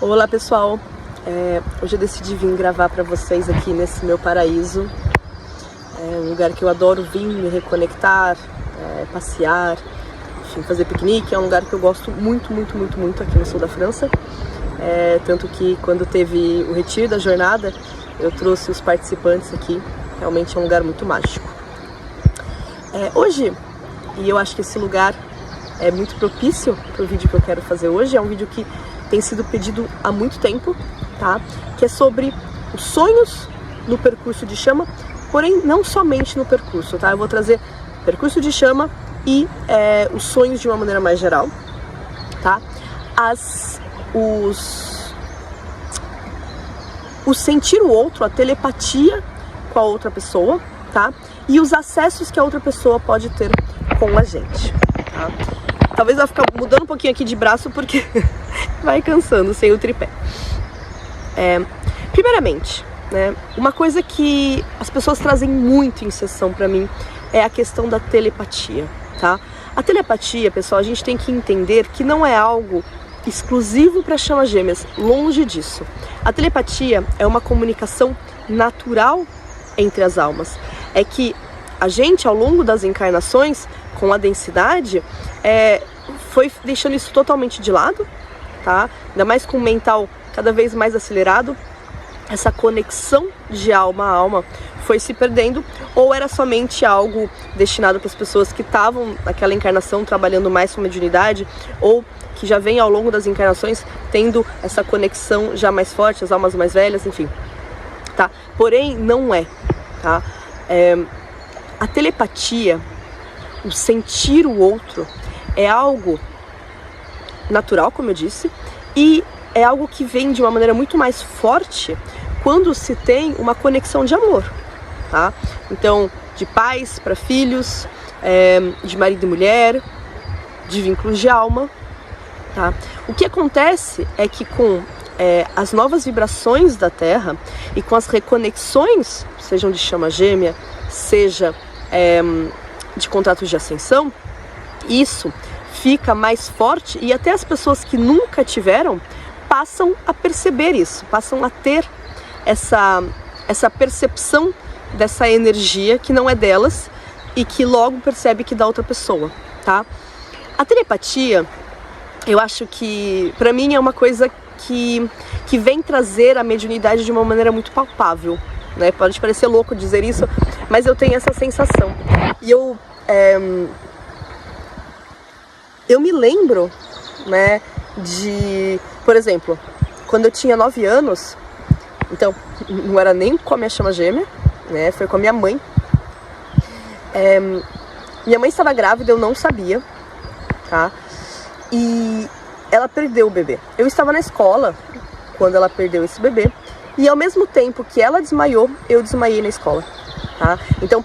Olá pessoal, hoje eu decidi vir gravar para vocês aqui nesse meu paraíso. É um lugar que eu adoro vir me reconectar, passear, enfim, fazer piquenique. É um lugar que eu gosto muito aqui no sul da França. Tanto que quando teve o retiro da jornada, eu trouxe os participantes aqui. Realmente é um lugar muito mágico. Hoje, e eu acho que esse lugar é muito propício para o vídeo que eu quero fazer hoje, é um vídeo que tem sido pedido há muito tempo, tá? Que é sobre os sonhos no percurso de chama, porém não somente no percurso, tá? Eu vou trazer percurso de chama e os sonhos de uma maneira mais geral, tá? O sentir o outro, a telepatia com a outra pessoa, tá? E os acessos que a outra pessoa pode ter com a gente, tá? Talvez eu vá ficar mudando um pouquinho aqui de braço porque vai cansando sem o tripé. Primeiramente, né, uma coisa que as pessoas trazem muito em sessão pra mim é a questão da telepatia, tá? A telepatia, pessoal, a gente tem que entender que não é algo exclusivo para chamas gêmeas, longe disso. A telepatia é uma comunicação natural entre as almas. É que a gente, ao longo das encarnações, com a densidade, foi deixando isso totalmente de lado, tá? Ainda mais com o mental cada vez mais acelerado, essa conexão de alma a alma foi se perdendo, ou era somente algo destinado para as pessoas que estavam naquela encarnação trabalhando mais com mediunidade, ou que já vem ao longo das encarnações tendo essa conexão já mais forte, as almas mais velhas, enfim, tá? Porém, não é, tá? A telepatia, o sentir o outro, é algo natural, como eu disse, e é algo que vem de uma maneira muito mais forte quando se tem uma conexão de amor, tá? Então, de pais para filhos, de marido e mulher, de vínculos de alma, tá? O que acontece é que com as novas vibrações da Terra e com as reconexões, sejam de chama gêmea, seja de contratos de ascensão, isso fica mais forte e até as pessoas que nunca tiveram passam a perceber isso, passam a ter essa percepção dessa energia que não é delas e que logo percebe que é da outra pessoa, tá? A telepatia, eu acho que pra mim é uma coisa que vem trazer a mediunidade de uma maneira muito palpável, né? Pode parecer louco dizer isso, mas eu tenho essa sensação. E eu me lembro, né, por exemplo, quando eu tinha 9 anos, então não era nem com a minha chama gêmea, né, foi com a minha mãe. Minha mãe estava grávida, eu não sabia, tá? E ela perdeu o bebê. Eu estava na escola quando ela perdeu esse bebê, e ao mesmo tempo que ela desmaiou, eu desmaiei na escola, tá? Então,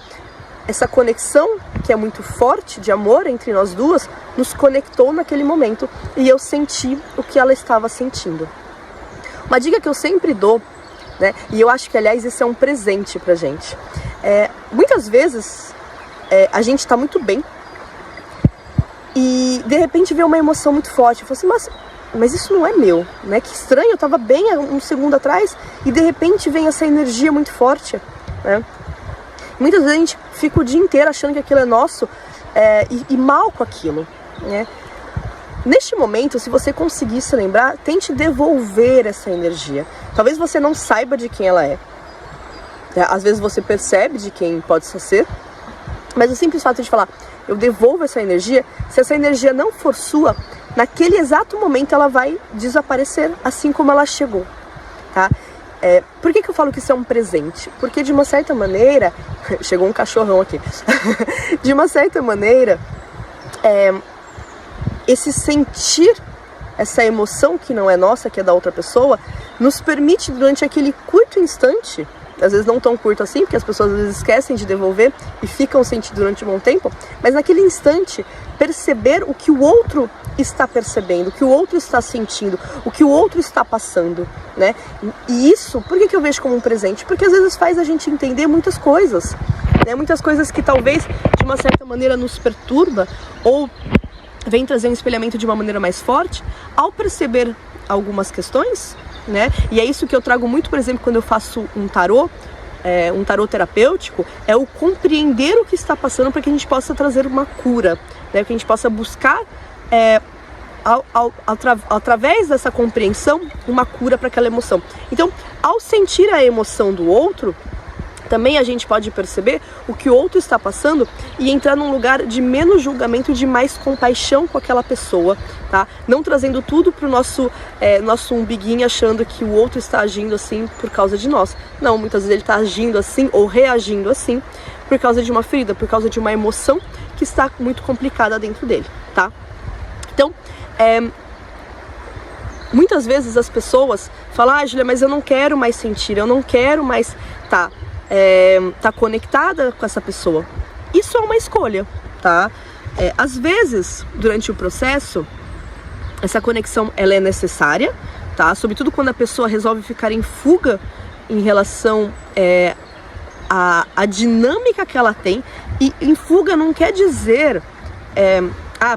essa conexão, que é muito forte, de amor entre nós duas, nos conectou naquele momento e eu senti o que ela estava sentindo. Uma dica que eu sempre dou, né, e eu acho que, aliás, isso é um presente pra gente. Muitas vezes, a gente tá muito bem e, de repente, vê uma emoção muito forte. Eu falo assim, mas isso não é meu, né? Que estranho, eu tava bem um segundo atrás e, de repente, vem essa energia muito forte, né? Muitas vezes a gente fica o dia inteiro achando que aquilo é nosso e mal com aquilo, né? Neste momento, se você conseguir se lembrar, tente devolver essa energia. Talvez você não saiba de quem ela é. Às vezes você percebe de quem pode ser, mas o simples fato de falar, eu devolvo essa energia, se essa energia não for sua, naquele exato momento ela vai desaparecer, assim como ela chegou, tá? Por que eu falo que isso é um presente? Porque de uma certa maneira, chegou um cachorrão aqui, de uma certa maneira, esse sentir, essa emoção que não é nossa, que é da outra pessoa, nos permite durante aquele curto instante, às vezes não tão curto assim, porque as pessoas às vezes esquecem de devolver e ficam sentindo durante um bom tempo, mas naquele instante, perceber o que o outro está percebendo, o que o outro está sentindo, o que o outro está passando, né? E isso, por que eu vejo como um presente? Porque às vezes faz a gente entender muitas coisas, né? Muitas coisas que talvez de uma certa maneira nos perturba ou vem trazer um espelhamento de uma maneira mais forte. Ao perceber algumas questões, né? E é isso que eu trago muito, por exemplo, quando eu faço um tarô terapêutico, é o compreender o que está passando para que a gente possa trazer uma cura, né? Que a gente possa buscar, através dessa compreensão, uma cura para aquela emoção. Então, ao sentir a emoção do outro, também a gente pode perceber o que o outro está passando e entrar num lugar de menos julgamento, de mais compaixão com aquela pessoa, tá? Não trazendo tudo pro nosso umbiguinho, achando que o outro está agindo assim por causa de nós. Não, muitas vezes ele está agindo assim ou reagindo assim por causa de uma ferida, por causa de uma emoção que está muito complicada dentro dele, tá? Então, muitas vezes as pessoas falam: Júlia, mas eu não quero mais sentir, eu não quero mais tá conectada com essa pessoa. Isso é uma escolha, tá? Às vezes, durante o processo, essa conexão ela é necessária, tá? Sobretudo quando a pessoa resolve ficar em fuga em relação à dinâmica que ela tem. E em fuga não quer dizer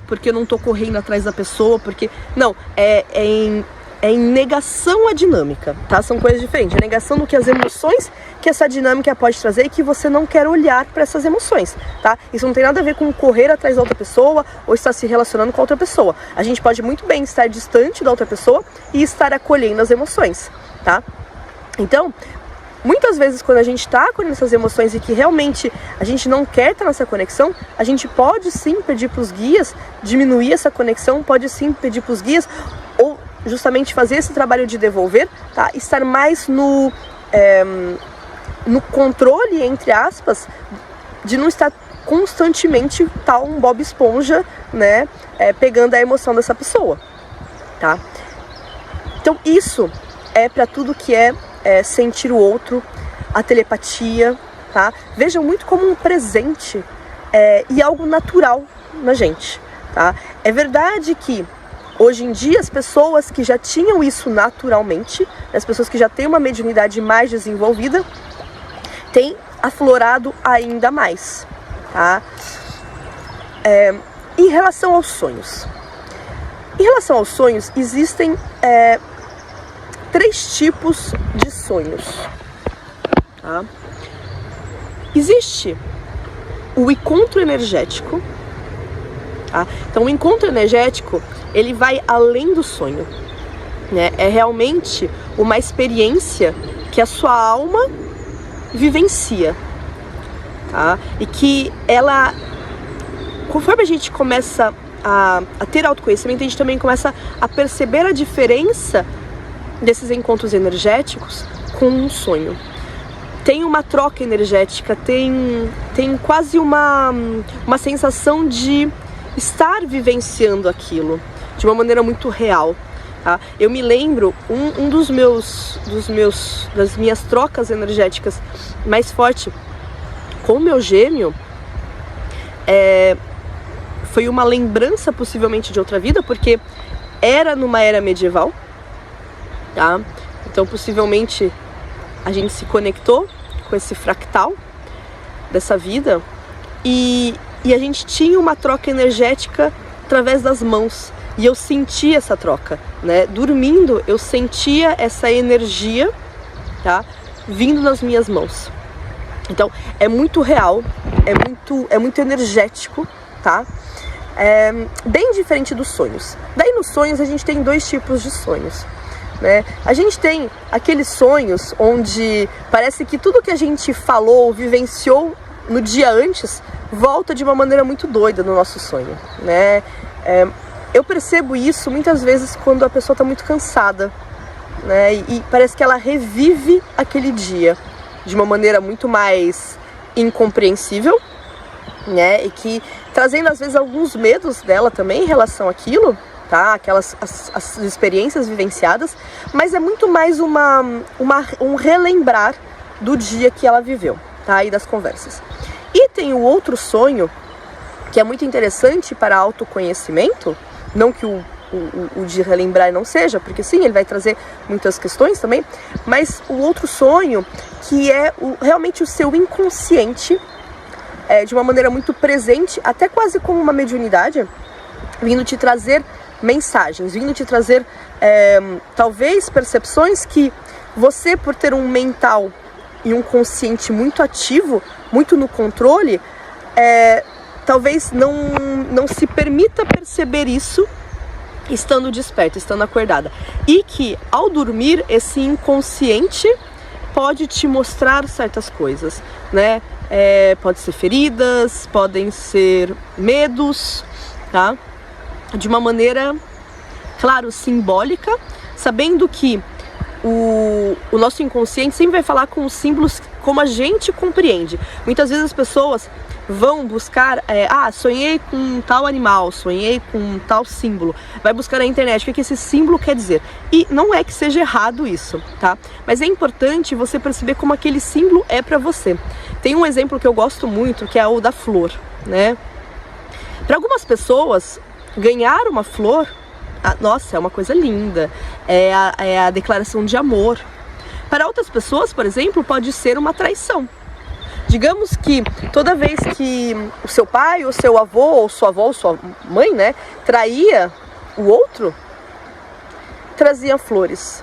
porque eu não tô correndo atrás da pessoa, porque... Não, é em negação à dinâmica, tá? São coisas diferentes. É negação do que as emoções que essa dinâmica pode trazer e que você não quer olhar para essas emoções, tá? Isso não tem nada a ver com correr atrás da outra pessoa ou estar se relacionando com a outra pessoa. A gente pode muito bem estar distante da outra pessoa e estar acolhendo as emoções, tá? Então, muitas vezes quando a gente está acolhendo essas emoções e que realmente a gente não quer estar nessa conexão, a gente pode sim pedir para os guias diminuir essa conexão, pode sim pedir para os guias ou justamente fazer esse trabalho de devolver, tá? Estar mais no controle, entre aspas, de não estar constantemente tal um Bob Esponja, né? Pegando a emoção dessa pessoa, tá? Então isso é para tudo que sentir o outro, a telepatia, tá? Vejam muito como um presente e algo natural na gente, tá? É verdade que hoje em dia, as pessoas que já tinham isso naturalmente, as pessoas que já têm uma mediunidade mais desenvolvida, têm aflorado ainda mais, tá? Em relação aos sonhos. Em relação aos sonhos, existem 3 tipos de sonhos, tá? Existe o encontro energético, tá? Então, o encontro energético, ele vai além do sonho, né? É realmente uma experiência que a sua alma vivencia, tá? E que ela, conforme a gente começa a ter autoconhecimento, a gente também começa a perceber a diferença desses encontros energéticos com um sonho. Tem uma troca energética, tem quase uma sensação de estar vivenciando aquilo de uma maneira muito real, tá? Eu me lembro, das minhas trocas energéticas mais forte com o meu gêmeo, foi uma lembrança possivelmente de outra vida, porque era numa era medieval, tá? Então possivelmente a gente se conectou com esse fractal dessa vida e a gente tinha uma troca energética através das mãos. E eu sentia essa troca, né? Dormindo, eu sentia essa energia, tá? Vindo nas minhas mãos. Então, é muito real, é muito energético, tá? Bem diferente dos sonhos. Daí, nos sonhos, a gente tem 2 tipos de sonhos, né? A gente tem aqueles sonhos onde parece que tudo que a gente falou, vivenciou no dia antes, volta de uma maneira muito doida no nosso sonho, né? Eu percebo isso muitas vezes quando a pessoa está muito cansada, né? E parece que ela revive aquele dia de uma maneira muito mais incompreensível, né? E que trazendo às vezes alguns medos dela também em relação àquilo, tá? As experiências vivenciadas, mas é muito mais um relembrar do dia que ela viveu, tá? E das conversas. E tem o outro sonho que é muito interessante para autoconhecimento, não que o de relembrar não seja, porque sim, ele vai trazer muitas questões também, mas o outro sonho, que é realmente o seu inconsciente, de uma maneira muito presente, até quase como uma mediunidade, vindo te trazer mensagens, vindo te trazer talvez percepções que você, por ter um mental e um consciente muito ativo, muito no controle, talvez não se permita perceber isso estando desperta, estando acordada. E que ao dormir, esse inconsciente pode te mostrar certas coisas, né? Pode ser feridas, podem ser medos, tá? De uma maneira, claro, simbólica, sabendo que o nosso inconsciente sempre vai falar com os símbolos como a gente compreende. Muitas vezes as pessoas vão buscar, sonhei com tal animal, sonhei com tal símbolo, vai buscar na internet o que esse símbolo quer dizer. E não é que seja errado isso, tá? Mas é importante você perceber como aquele símbolo é para você. Tem um exemplo que eu gosto muito, que é o da flor, né? Para algumas pessoas, ganhar uma flor, nossa, é uma coisa linda, é a declaração de amor. Para outras pessoas, por exemplo, pode ser uma traição. Digamos que toda vez que o seu pai, ou seu avô, ou sua avó, ou sua mãe, né, traía o outro, trazia flores.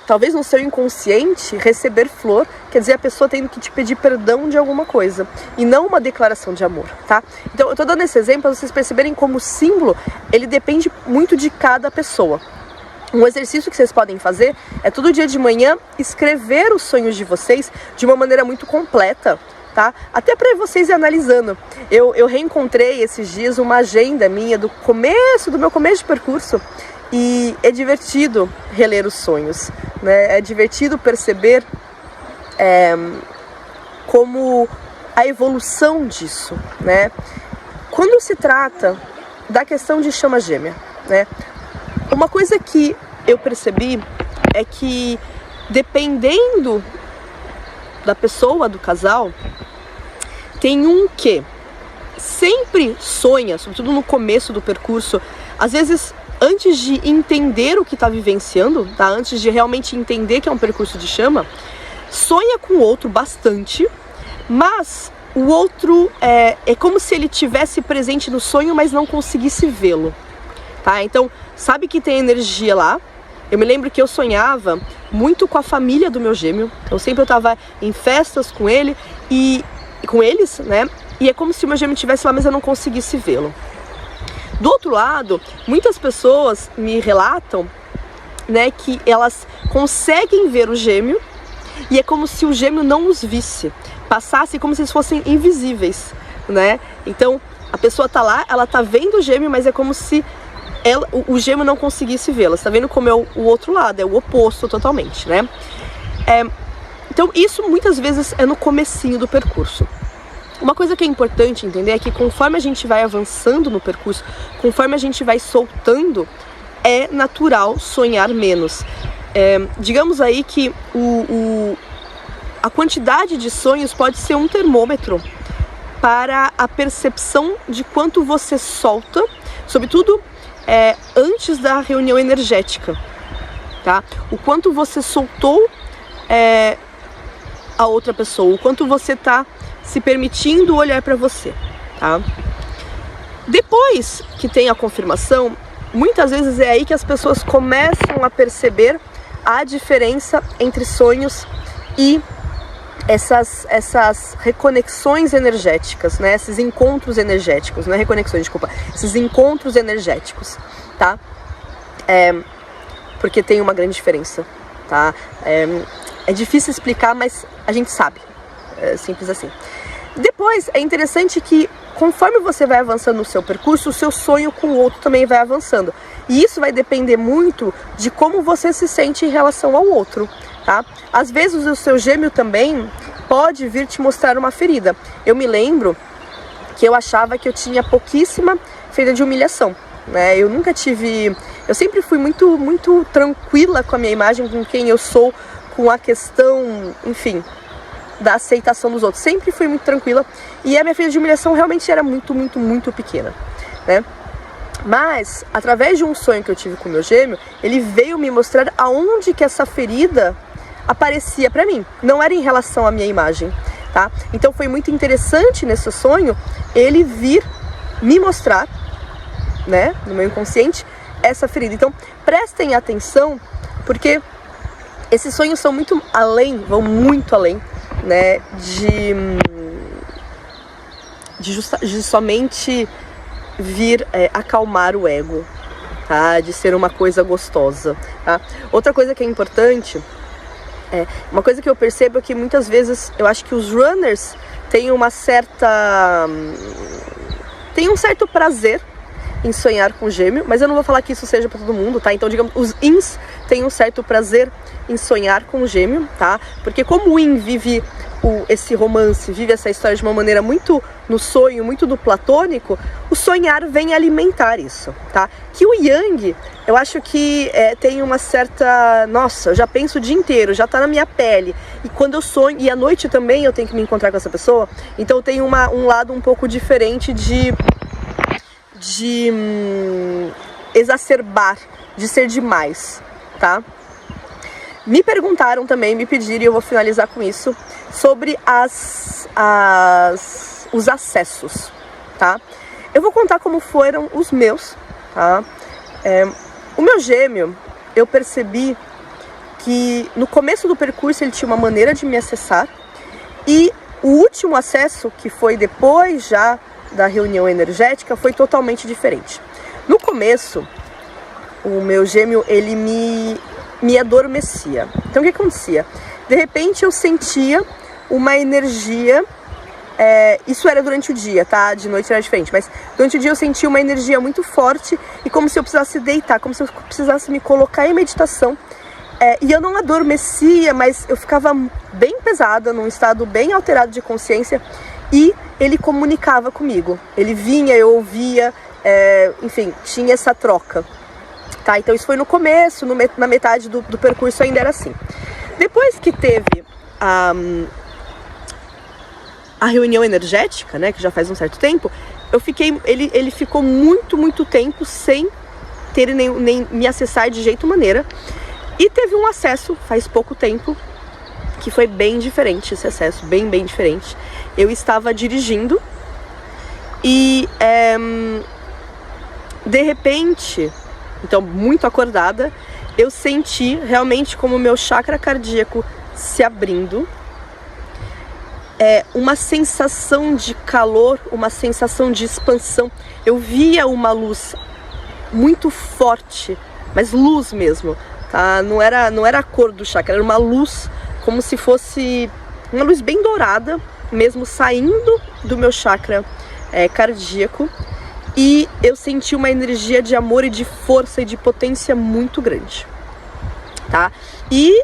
Talvez no seu inconsciente, receber flor quer dizer a pessoa tendo que te pedir perdão de alguma coisa, e não uma declaração de amor, tá? Então eu tô dando esse exemplo para vocês perceberem como o símbolo, ele depende muito de cada pessoa. Um exercício que vocês podem fazer é todo dia de manhã escrever os sonhos de vocês de uma maneira muito completa, tá? Até para vocês ir analisando. Eu reencontrei esses dias uma agenda minha do meu começo de percurso, e é divertido reler os sonhos, né? É divertido perceber como a evolução disso, né? Quando se trata da questão de chama gêmea, né? Uma coisa que eu percebi é que, dependendo da pessoa, do casal, tem um que sempre sonha, sobretudo no começo do percurso, às vezes antes de entender o que está vivenciando, tá? Antes de realmente entender que é um percurso de chama, sonha com o outro bastante, mas o outro é como se ele tivesse presente no sonho, mas não conseguisse vê-lo. Tá? Então, sabe que tem energia lá. Eu me lembro que eu sonhava muito com a família do meu gêmeo. Então sempre eu estava em festas com ele e com eles, né? E é como se o meu gêmeo estivesse lá, mas eu não conseguisse vê-lo. Do outro lado, muitas pessoas me relatam, né, que elas conseguem ver o gêmeo e é como se o gêmeo não os visse, passasse como se eles fossem invisíveis, né? Então a pessoa tá lá, ela tá vendo o gêmeo, mas é como se o gêmeo não conseguisse vê-la. Você tá vendo como é o outro lado, é o oposto totalmente, né? Então isso muitas vezes é no comecinho do percurso. Uma coisa que é importante entender é que conforme a gente vai avançando no percurso, conforme a gente vai soltando, é natural sonhar menos. Digamos aí que a quantidade de sonhos pode ser um termômetro para a percepção de quanto você solta, sobretudo antes da reunião energética, tá? O quanto você soltou a outra pessoa, o quanto você está se permitindo olhar para você, tá? Depois que tem a confirmação, muitas vezes é aí que as pessoas começam a perceber a diferença entre sonhos e essas reconexões energéticas, né? Esses encontros energéticos, não é reconexões, desculpa, esses encontros energéticos, tá? Porque tem uma grande diferença, tá? É difícil explicar, mas a gente sabe, é simples assim. Depois, é interessante que conforme você vai avançando no seu percurso, o seu sonho com o outro também vai avançando. E isso vai depender muito de como você se sente em relação ao outro, tá? Às vezes o seu gêmeo também pode vir te mostrar uma ferida. Eu me lembro que eu achava que eu tinha pouquíssima ferida de humilhação, né? Eu sempre fui muito, muito tranquila com a minha imagem, com quem eu sou, com a questão, enfim, da aceitação dos outros. Sempre fui muito tranquila e a minha ferida de humilhação realmente era muito, muito, muito pequena, né? Mas, através de um sonho que eu tive com o meu gêmeo, ele veio me mostrar aonde que essa ferida aparecia pra mim. Não era em relação à minha imagem, tá? Então foi muito interessante nesse sonho ele vir me mostrar né, no meu inconsciente, essa ferida. Então, prestem atenção, porque esses sonhos são muito além, vão muito além, né, de somente vir acalmar o ego, tá, de ser uma coisa gostosa, tá. Outra coisa que é importante, uma coisa que eu percebo é que muitas vezes eu acho que os runners têm um certo prazer em sonhar com gêmeo, mas eu não vou falar que isso seja para todo mundo, tá? Então, digamos, os ins têm um certo prazer em sonhar com gêmeo, tá? Porque como o yin vive esse romance, vive essa história de uma maneira muito no sonho, muito do platônico, o sonhar vem alimentar isso, tá? Que o yang, eu acho que tem uma certa... Nossa, eu já penso o dia inteiro, já tá na minha pele. E quando eu sonho, e à noite também eu tenho que me encontrar com essa pessoa, então eu tenho um lado um pouco diferente de exacerbar, de ser demais, tá? Me perguntaram também, me pediram, e eu vou finalizar com isso, sobre os acessos, tá? Eu vou contar como foram os meus, tá? O meu gêmeo, eu percebi que no começo do percurso ele tinha uma maneira de me acessar, e o último acesso, que foi depois já da reunião energética, foi totalmente diferente. No começo, o meu gêmeo, ele me adormecia. Então o que acontecia? De repente eu sentia uma energia, isso era durante o dia, tá? De noite era diferente, mas durante o dia eu sentia uma energia muito forte e como se eu precisasse deitar, como se eu precisasse me colocar em meditação. E eu não adormecia, mas eu ficava bem pesada, num estado bem alterado de consciência, e ele comunicava comigo. Ele vinha, eu ouvia, enfim, tinha essa troca. Tá, então isso foi no começo, na metade do percurso ainda era assim. Depois que teve a reunião energética, né, que já faz um certo tempo, ele ficou muito tempo sem ter nem me acessar de jeito maneira. E teve um acesso faz pouco tempo, que foi bem diferente esse acesso, bem diferente. Eu estava dirigindo e de repente, então muito acordada, eu senti realmente como o meu chakra cardíaco se abrindo, uma sensação de calor, uma sensação de expansão. Eu via uma luz muito forte, mas luz mesmo, tá? Não era a cor do chakra, era uma luz como se fosse uma luz bem dourada, mesmo saindo do meu chakra cardíaco. E eu senti uma energia de amor e de força e de potência muito grande, tá? E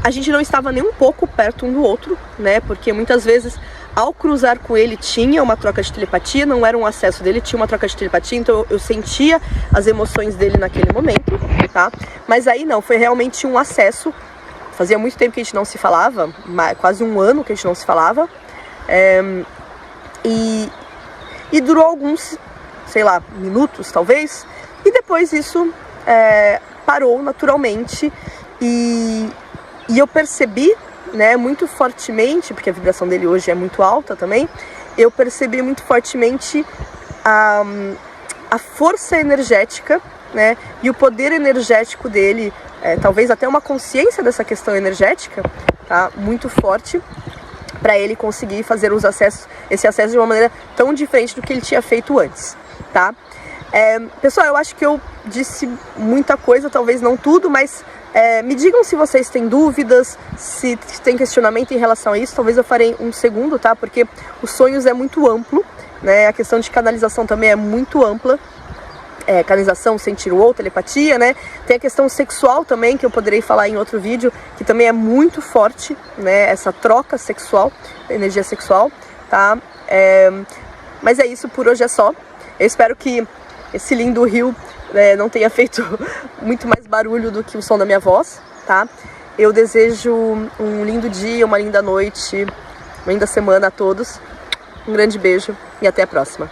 a gente não estava nem um pouco perto um do outro, né? Porque muitas vezes, ao cruzar com ele, tinha uma troca de telepatia, não era um acesso dele, tinha uma troca de telepatia, então eu sentia as emoções dele naquele momento, tá? Mas aí não, foi realmente um acesso. Fazia muito tempo que a gente não se falava, quase um ano que a gente não se falava, e durou alguns, sei lá, minutos talvez, e depois isso parou naturalmente, e eu percebi, né, muito fortemente, porque a vibração dele hoje é muito alta também, eu percebi muito fortemente a força energética, né, e o poder energético dele, talvez até uma consciência dessa questão energética, tá, muito forte, para ele conseguir fazer esse acesso de uma maneira tão diferente do que ele tinha feito antes, tá? Pessoal, eu acho que eu disse muita coisa, talvez não tudo, mas me digam se vocês têm dúvidas, se tem questionamento em relação a isso. Talvez eu farei um segundo, tá? Porque os sonhos é muito amplo, né? A questão de canalização também é muito ampla. Canalização, sentir o outro, telepatia, né? Tem a questão sexual também, que eu poderei falar em outro vídeo, que também é muito forte, né? Essa troca sexual, energia sexual, tá? Mas é isso, por hoje é só. Eu espero que esse lindo rio não tenha feito muito mais barulho do que o som da minha voz, tá? Eu desejo um lindo dia, uma linda noite, uma linda semana a todos. Um grande beijo e até a próxima.